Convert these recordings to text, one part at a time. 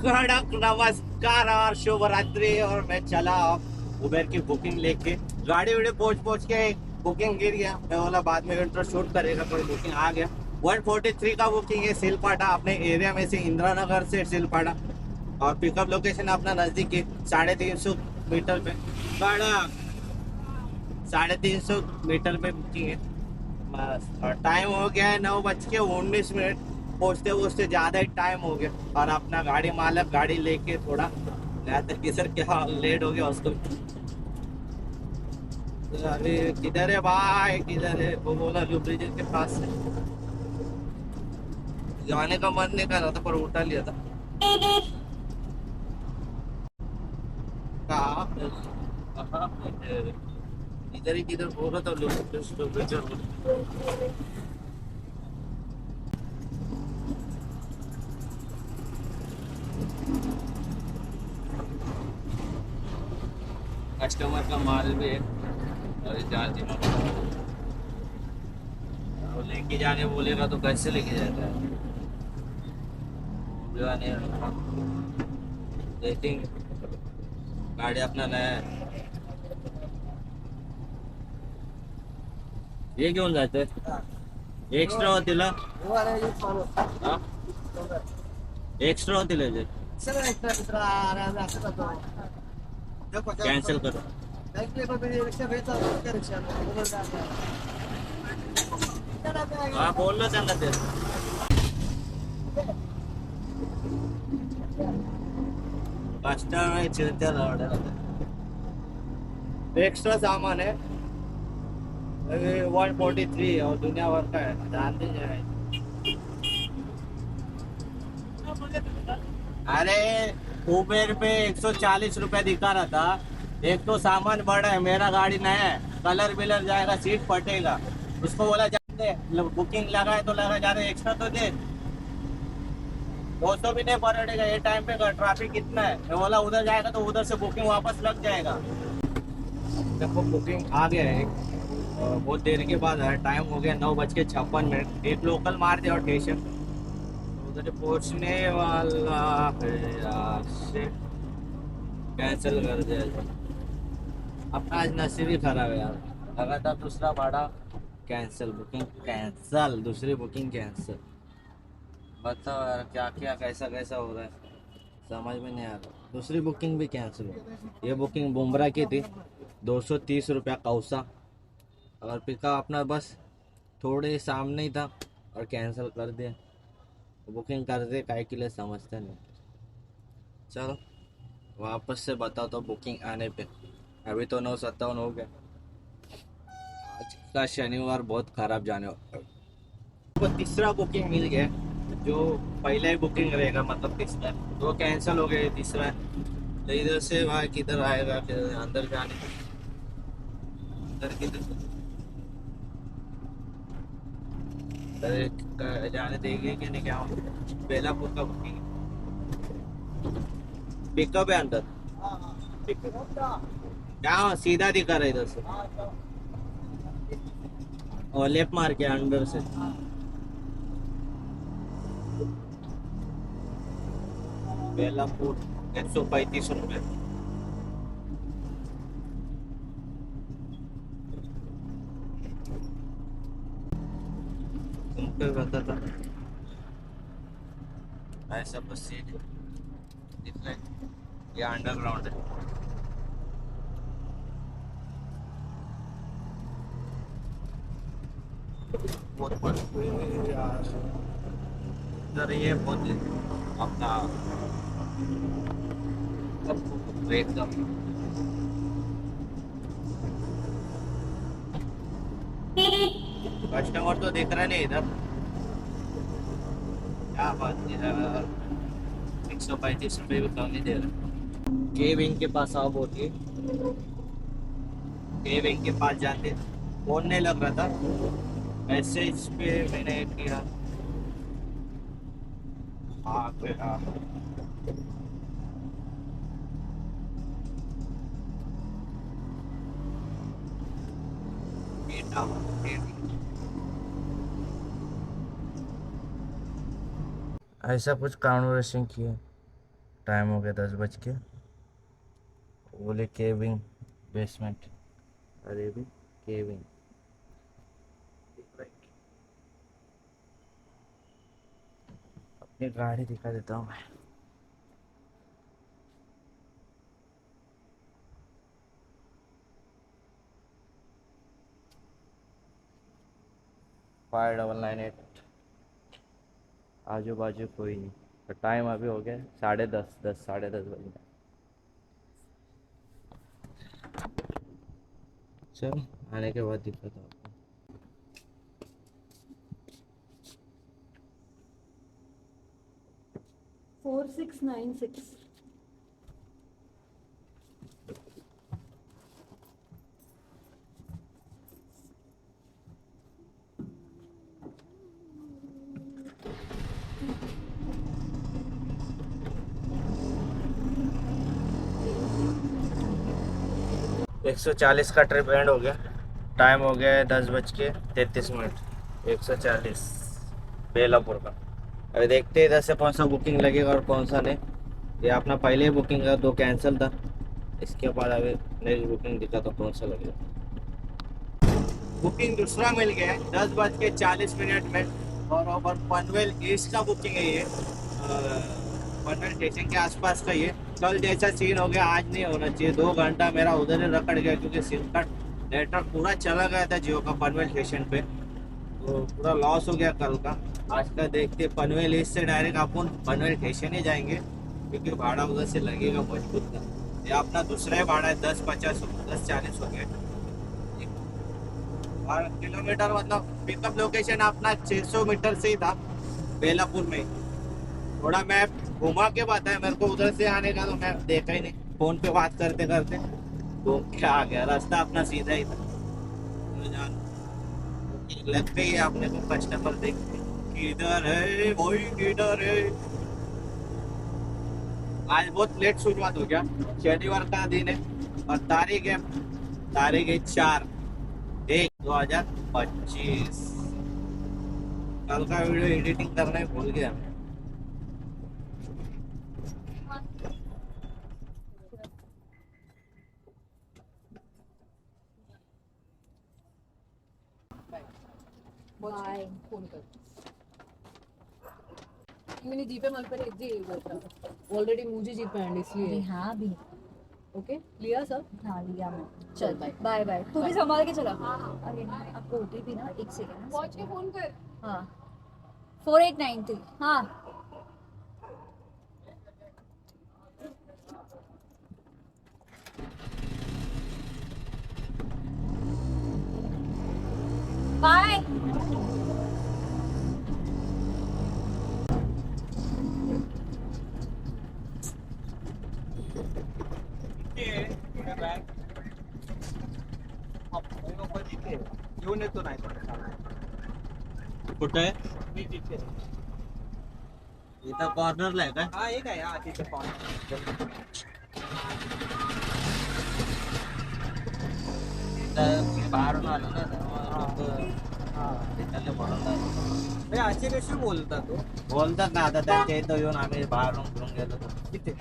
कड़क नमस्कार और शुभ रात्रि। और मैं चला उबेर की बुकिंग लेके, गाड़ी उड़े पहुंच के बुकिंग गिर गया। मैं बोला बाद में इंट्रो शूट करेगा, कोई बुकिंग आ गया। 143 का बुकिंग है सिलपाटा, अपने एरिया में से इंदिरा नगर से सिलपाटा। और पिकअप लोकेशन अपना नजदीक है, 350 मीटर पे। कड़क 350 मीटर पे बुकिंग है बस। और टाइम हो गया है 9:19। पहुँचते पहुँचते ज़्यादा ही टाइम हो गया। और अपना गाड़ी मालक गाड़ी लेके थोड़ा गया था कि सर क्या लेट हो गया उसको। तो अरे किधर है भाई, किधर है? वो बोला जो ब्रिज के पास से। जाने का मन नहीं कर रहा था पर उठा लिया था। कहाँ इधर ही किधर बोल रहा था लोग। कस्टमर का माल भी है और चार्ज लेके जाने बोलेगा तो कैसे लेके जाता है? जाने देखेंगे। गाड़ी अपना नया है। ये क्यों जाते एक्स्ट्रा होती ला? हाँ? एक्स्ट्रा होती ले जे कैंसिल करो। हाँ बोल लो चलना तेरे। कस्टमर चिड़ते एक्स्ट्रा सामान है। 143 और दुनिया भर का है, जान दीजिए। अरे उबेर पे 140 रुपए दिखा रहा था। एक तो सामान बड़ा है, मेरा गाड़ी नया है, कलर बिलर जाएगा, सीट फटेगा। उसको बोला जाते बुकिंग लगा है तो लगा, जा रहे एक्स्ट्रा तो दे। 200 भी नहीं पड़ेगा ये टाइम पे, ट्रैफिक कितना है। मैं बोला उधर जाएगा तो उधर से बुकिंग वापस लग जाएगा। देखो बुकिंग आ गया है बहुत देर के बाद है। टाइम हो गया 9:56। एक लोकल मार दिया और स्टेशन उधर पहुंचने वाला है यार। शिट, कैंसिल कर दिया। अपना आज नसीब ही खराब है यार। लगा था दूसरा भाड़ा, कैंसिल। बुकिंग कैंसिल, दूसरी बुकिंग कैंसिल। बताओ यार क्या क्या कैसा कैसा हो रहा है, समझ में नहीं आ रहा। दूसरी बुकिंग भी कैंसिल हो। ये बुकिंग बुमरा की थी, 230 रुपया कौसा। और पिका अपना बस थोड़े सामने ही था और कैंसिल कर दिया। बुकिंग कर दे काय के लिए समझते नहीं। चलो वापस से बताओ तो बुकिंग आने पे। अभी तो 9:57 हो गया। आज का शनिवार बहुत खराब जाने वाला है। तो तीसरा बुकिंग मिल गया, जो पहला ही बुकिंग रहेगा मतलब तीसरा तो कैंसिल हो गया। तीसरा तो इधर से वहाँ किधर आएगा, फिर अंदर जाने अंदर किधर जाने देंगे कि नहीं क्या? बेलापुर का बुकिंग पिकअप है अंदर। क्या सीधा दिखा रहा है इधर से और लेफ्ट मार के अंदर से। बेलापुर 135 रुपये। तुमको बता था ऐसा बस सीट दिख रहा है। ये अंडरग्राउंड है। बहुत बड़ा यार। इधर ये बहुत अपना एकदम कस्टमर तो दिख रहा नहीं इधर। क्या बात है यार, 135 रुपये भी कम नहीं दे रहा। के विंग के पास आओ बोलिए, के विंग के पास जाते फोन नहीं लग रहा था। मैसेज पे मैंने किया हाँ पे हाँ। ऐसा कुछ कॉन्वर्सेशन किया। टाइम हो गया 10 बज के। बोले केविंग बेसमेंट, अरे भी केविंग। अपनी गाड़ी दिखा देता हूँ मैं। फाइव 9998। आजू बाजू कोई नहीं। तो टाइम अभी हो गया 10:30, साढ़े 10 बजे। चल आने के बाद दिखाता हूँ आपको। 4696। एक 140 का ट्रिप एंड हो गया। टाइम हो गया है 10:33। 140 बेलापुर का। अभी देखते हैं इधर से कौन सा बुकिंग लगेगा और कौन सा नहीं। ये अपना पहले ही बुकिंग का 2 कैंसिल था। इसके बाद अभी नेक्स्ट बुकिंग दिखा तो कौन सा लगेगा। बुकिंग दूसरा मिल गया है 10:40 में। और पनवेल ईस्ट का बुकिंग है ये। पनवेल स्टेशन के आसपास का ये। कल जैसा सीन हो गया आज नहीं होना चाहिए। 2 घंटा मेरा उधर ही रखड़ गया क्योंकि सिम कार्ड नेटवर्क पूरा चला गया था जियो का पनवेल स्टेशन पे। तो पूरा लॉस हो गया कल का। आज का देखते पनवेल ईस्ट से डायरेक्ट अपन पनवेल स्टेशन ही जाएंगे क्योंकि भाड़ा उधर से लगेगा मजबूत का। ये अपना दूसरा ही भाड़ा है 10:40 हो गया। और किलोमीटर मतलब पिकअप लोकेशन अपना 600 मीटर से ही था बेलापुर में। थोड़ा मैप घुमा के बताया मेरे को उधर से आने का, तो मैं देखा ही नहीं। फोन पे बात करते करते तो क्या आ गया, रास्ता अपना सीधा ही था। लगते ही अपने को कस्टमर देखते किधर है वही किधर है। आज बहुत लेट शुरुआत हो गया। शनिवार का दिन है और तारीख है 4/1/2025। कल का वीडियो एडिटिंग करना ही भूल गया। बाय फोन कर। मैंने जीपे मल पर एक जी बोलता ऑलरेडी मुझे जीपे है इसलिए। हाँ भी ओके लिया सब। हाँ लिया मैं। चल बाय बाय बाय। तू भी संभाल के चला। अरे आपको ओटीपी ना 1 सेकंड। पहुंच के फोन कर। हाँ 4893। हाँ बाय। घेऊन येतो नाही कुठं आहे इथं कॉर्नरला आहे का? हा एक आहे हा तिथे कॉर्नर बाहेरून आलो ना त्यामुळे असे कशी बोलतात तो बोलतात ना आता त्यांच्या इथं येऊन आम्ही बाहेरून घेऊन गेलो तर तिथे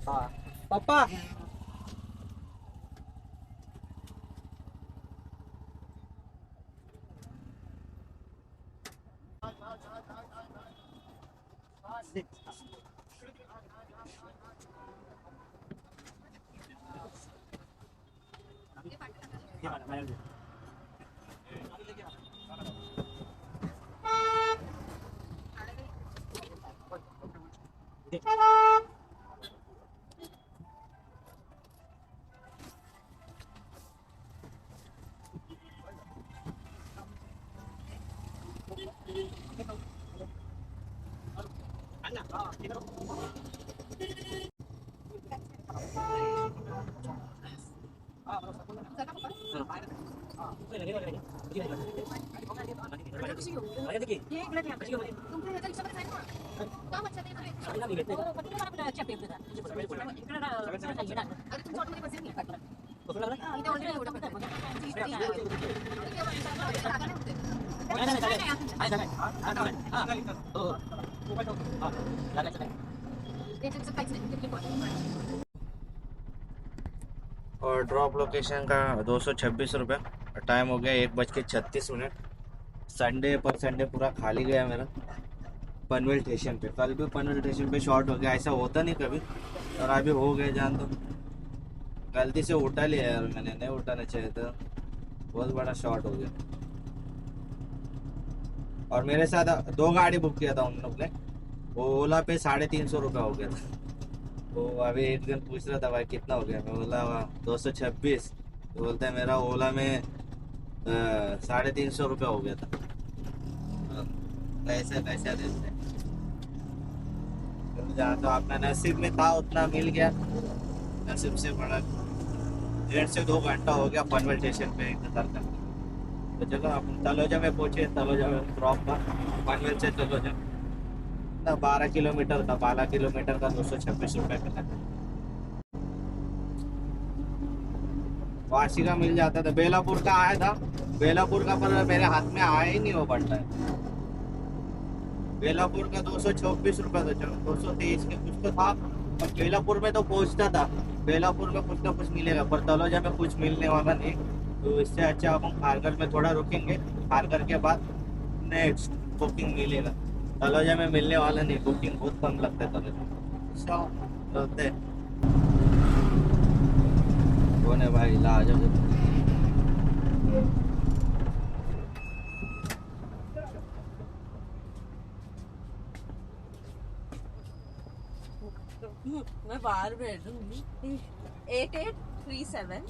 हा पप्पा और ड्रॉप लोकेशन का 226 रुपये। टाइम हो गया 1:36। संडे पर संडे पूरा खाली गया मेरा पनवेल स्टेशन पे। कल भी पनवेल स्टेशन पे शॉर्ट हो गया, ऐसा होता नहीं कभी, और अभी हो गया। जान दो, गलती से उठा लिया यार मैंने, नहीं उठाना चाहिए था, बहुत बड़ा शॉर्ट हो गया। और मेरे साथ 2 गाड़ी बुक किया था उन लोग ने, वो ओला पे 350 रुपये हो गया था। तो अभी एक दिन पूछ रहा था भाई कितना हो गया, मैं बोला 226। तो बोलते हैं मेरा ओला में 350 रुपये हो गया था। कैसे कैसे देते हैं, जहाँ तो अपना नसीब में था उतना मिल गया, नसीब से बड़ा। 1.5 से 2 घंटा हो गया पनवेल स्टेशन पे इंतजार करने। तो चलो अपन तलोजा में पहुंचे। तलोजा में ड्रॉप था पनवेल से तलोजा ना, 12 किलोमीटर था। 12 किलोमीटर का 226 रुपये का था। वाशी का मिल जाता था, बेलापुर का आया था। बेलापुर का पर मेरे हाथ में आया ही नहीं वो बनता है। बेलापुर का 224 रुपये था, चलो 223 के कुछ तो था। और बेलापुर में तो पहुंचता था, बेलापुर में कुछ ना कुछ मिलेगा, पर तलोजा में कुछ मिलने वाला नहीं। तो इससे अच्छा अपन खारगर में थोड़ा रुकेंगे, खारगर के बाद नेक्स्ट बुकिंग मिलेगा। तलोजा में मिलने वाला नहीं, बुकिंग बहुत कम लगता है तलोजा होते। कौन है भाई, ला आ जाओ। मैं बाहर बैठ दूंगी। 8837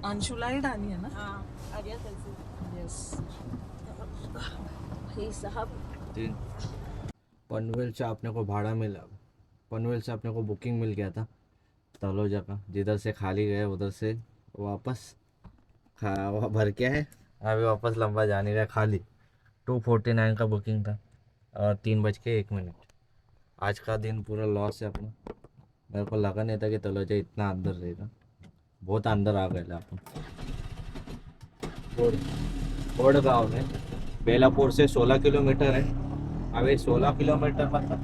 अंशुला ही डाली है ना? हाँ आर्या तहसील। यस। भाई साहब पनवेल से अपने को भाड़ा मिला, पनवेल से अपने को बुकिंग मिल गया था तलोजा का। जिधर से खाली गए उधर से वापस भर के है, अभी वापस लंबा जाने का खाली। 249 का बुकिंग था और 3:01। आज का दिन पूरा लॉस है अपना। मेरे को लगा नहीं था कि तलोजा इतना अंदर रहेगा, बहुत अंदर आ गए अपन। बोर्ड गाँव में बेलापुर से 16 किलोमीटर है। अभी 16 किलोमीटर मतलब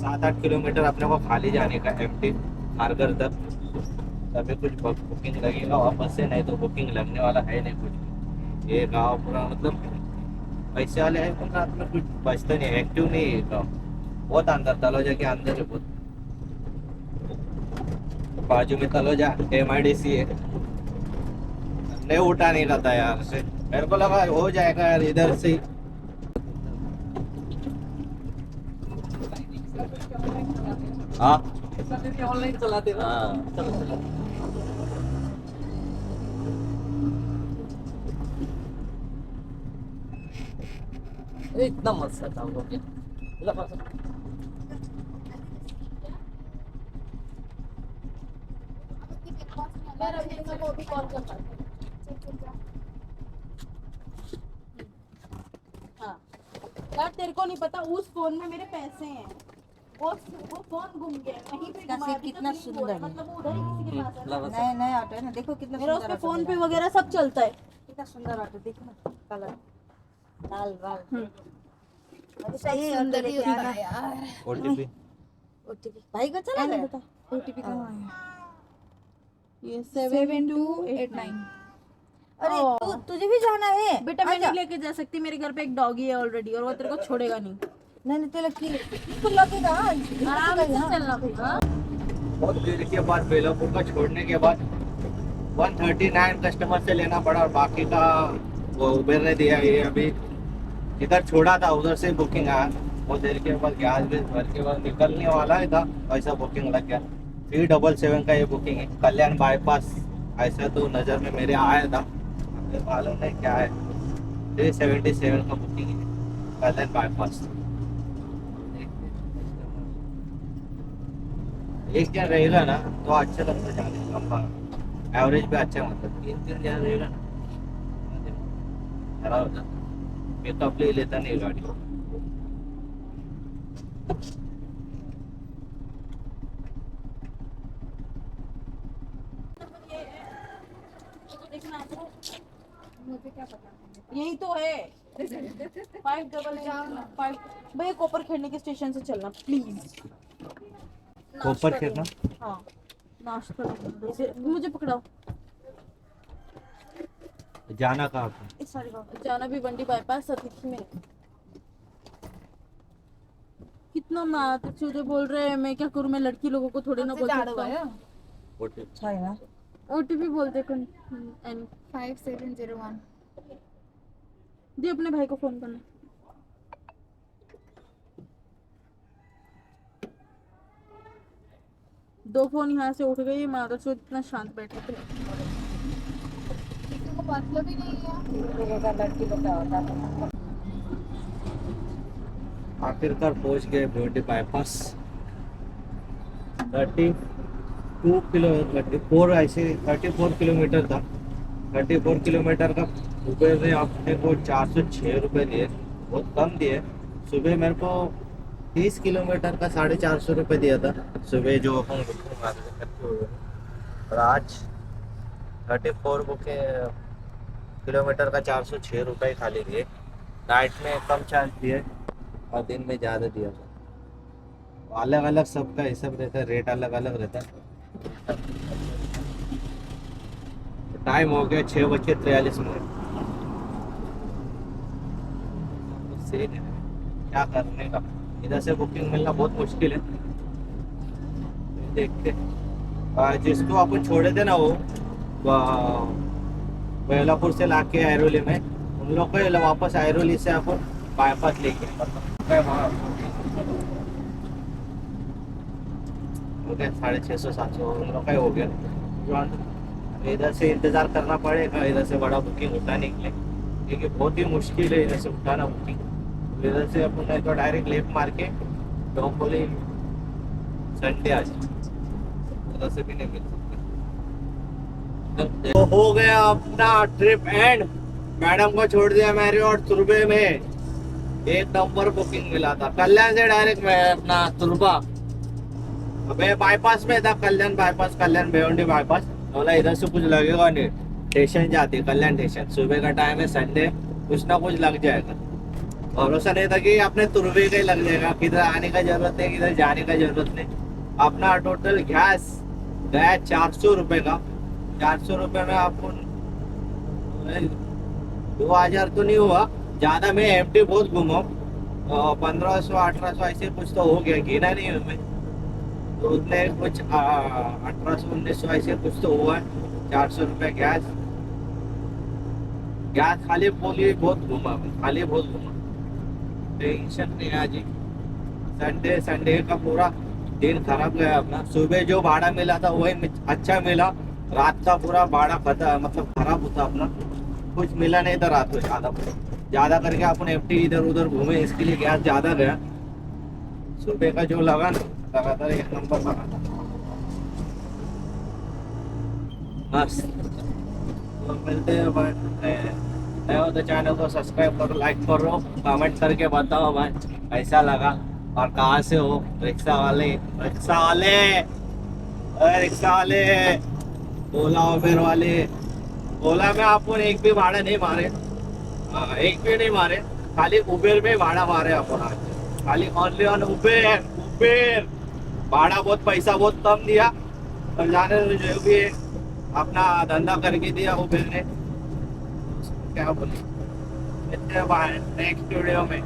7-8 किलोमीटर अपने को खाली जाने का एमटी खारगर तक। तभी कुछ बुकिंग लगेगा वापस से, नहीं तो बुकिंग लगने वाला है नहीं कुछ। ये गांव पूरा मतलब पैसे वाले है, पर रात में कुछ बचता नहीं, एक्टिव नहीं है गाँव। बहुत अंदर तलोजा के अंदर है बहुत। बाजू में तलोजा MIDC है, नहीं उठा नहीं रहता यार से। मेरे को लगा हो जाएगा यार इधर से ही। हाँ ऑनलाइन चलाते हो? इतना मत सताओ लोग। को भी कॉल कर हाँ यार, तेरे को नहीं पता उस फोन में मेरे पैसे हैं। वो फोन गुम गया कहीं पे, इसका सिर्फ कितना सुंदर है। मतलब वो उधर ही किसी के पास है ना। नया नया ऑटो है ना, देखो कितना मेरा सुंदर उसपे ऑटो फोन पे मिला। वगैरह सब चलता है। कितना सुंदर ऑटो, देखो ना कलर लाल लाल। सही सुंदर ही होता है यार। OTP ओटीपी भाई को चला गया। बता ओटीपी कहाँ है? ये 7289। अरे तुझे भी जाना है बेटा मैं आजा। नहीं लेके जा सकती, मेरे घर पे एक डॉगी है ऑलरेडी और वो तेरे को छोड़ेगा नहीं। नहीं तेरे तो लगेगा आराम से चलना भैया। बहुत देर के बाद बेलापुर का छोड़ने के बाद 139 कस्टमर से लेना पड़ा, और बाकी का वो उबेर ने दिया। ये अभी इधर छोड़ा था उधर से बुकिंग आया। बहुत देर के बाद गैस वेस भर के बाद निकलने वाला ही था, ऐसा बुकिंग लग गया। 377 का ये बुकिंग है, कल्याण बाईपास। ऐसा तो नज़र में मेरे आया था, मुझे मालूम नहीं क्या है। 377 का बुकिंग है, कल्याण बाईपास। एक जन रहेगा ना तो अच्छा लगता है जाने लंबा, एवरेज पे अच्छा, मतलब 3 जन रहेगा ना खराब हो जाता, पिकअप ले लेता नहीं गाड़ी। क्या पता। यही तो है 555 भैया कोपर खेड़ने के स्टेशन से चलना प्लीज। कोपर खेड़ना? हाँ नाश्ता करना। मुझे पकड़ाओ। जाना कहाँ पे? सॉरी जाना भी बंडी बाईपास अतिथि में। कितना मात्र चूजे बोल रहे हैं, मैं क्या करूं, मैं लड़की लोगों को थोड़ी ना बोल सकता हूं। China. ओटीपी बोलते कौन 5701 दी अपने भाई को फोन करना। दो फोन यहाँ से उठ गई, माता चो इतना शांत बैठे थे। किसी को मतलब ही नहीं है। लोगों का लड़की लोग का होता है। आखिरकार पहुंच गए भिवंडी बाईपास। 34 किलोमीटर था। 34 किलोमीटर का सुबह में आपने को 406 रुपये दिए, बहुत कम दिए। सुबह मेरे को 30 किलोमीटर का 450 रुपये दिया था सुबह जो हम बुकिंग करते हुए। और आज 34 किलोमीटर का 406 रुपये खाली दिए। नाइट में कम चार्ज दिए और दिन में ज़्यादा दिया था। अलग अलग सबका हिसाब रहता है, रेट अलग अलग रहता है। टाइम हो गया 6:43। सही है, क्या करने का, इधर से बुकिंग मिलना बहुत मुश्किल है। देखते जिसको अपन छोड़े थे ना वो बेलापुर से लाके ऐरोली में, उन लोग को वापस ऐरोली से अपन बाईपास लेके हो गया 650-700 उन लोग का ही हो गया। इधर से इंतज़ार करना पड़ेगा, इधर से बड़ा बुकिंग उठाने के लिए, क्योंकि बहुत ही मुश्किल है इधर से उठाना बुकिंग। इधर से अपन नहीं तो डायरेक्ट लेफ्ट मार के डोंबोली संडे आ जाए, उधर से भी नहीं मिल सकते। तो हो गया अपना ट्रिप एंड। मैडम को छोड़ दिया मैरियट तुर्बे में। एक नंबर बुकिंग मिला था कल्याण से डायरेक्ट मैं अपना तुर्बा। अबे बाईपास में था, कल्याण बाईपास, कल्याण भिवंडी बाईपास। बोला इधर से कुछ लगेगा नहीं, स्टेशन जाती कल्याण स्टेशन। सुबह का टाइम है, संडे, कुछ ना कुछ लग जाएगा। भरोसा नहीं था कि अपने तुर्बे का ही लग जाएगा, किधर आने का जरूरत नहीं, किधर जाने का जरूरत नहीं। अपना टोटल गैस गया 400 रुपये का। 400 रुपये में आपको 2000 तो नहीं हुआ ज़्यादा। मैं एमटी बहुत घूमा, 1500-1800 ऐसे कुछ तो हो गया, गिना नहीं हूँ मैं तो उतने कुछ 1800-1900 ऐसे कुछ तो हुआ है। 400 रुपये गैस खाली बोली बहुत घूमा, खाली बहुत घूमा। टेंशन नहीं आज ही। संडे का पूरा दिन खराब गया अपना। सुबह जो भाड़ा मिला था वही अच्छा मिला, रात का पूरा भाड़ा मतलब खराब होता अपना, कुछ मिला नहीं था रात को। ज़्यादा करके अपन एफटी इधर उधर घूमे, इसके लिए गैस ज़्यादा गया। सुबह का जो लगा ना, लगातार एक नंबर लगा था, मस्त। तो मिलते हैं भाई, नए हो तो चैनल को सब्सक्राइब करो, लाइक करो, कमेंट करके बताओ भाई कैसा लगा और कहाँ से हो। रिक्शा वाले ओला उबेर वाले। ओला में आपको एक भी भाड़ा नहीं मारे, एक भी नहीं मारे, खाली उबेर में भाड़ा मारे अपन आज। खाली ओनली ऑन उबेर। भाड़ा बहुत, पैसा बहुत कम दिया और जाने जो भी अपना धंधा करके दिया उबेर ने, क्या बोले। नेक्स्ट वीडियो में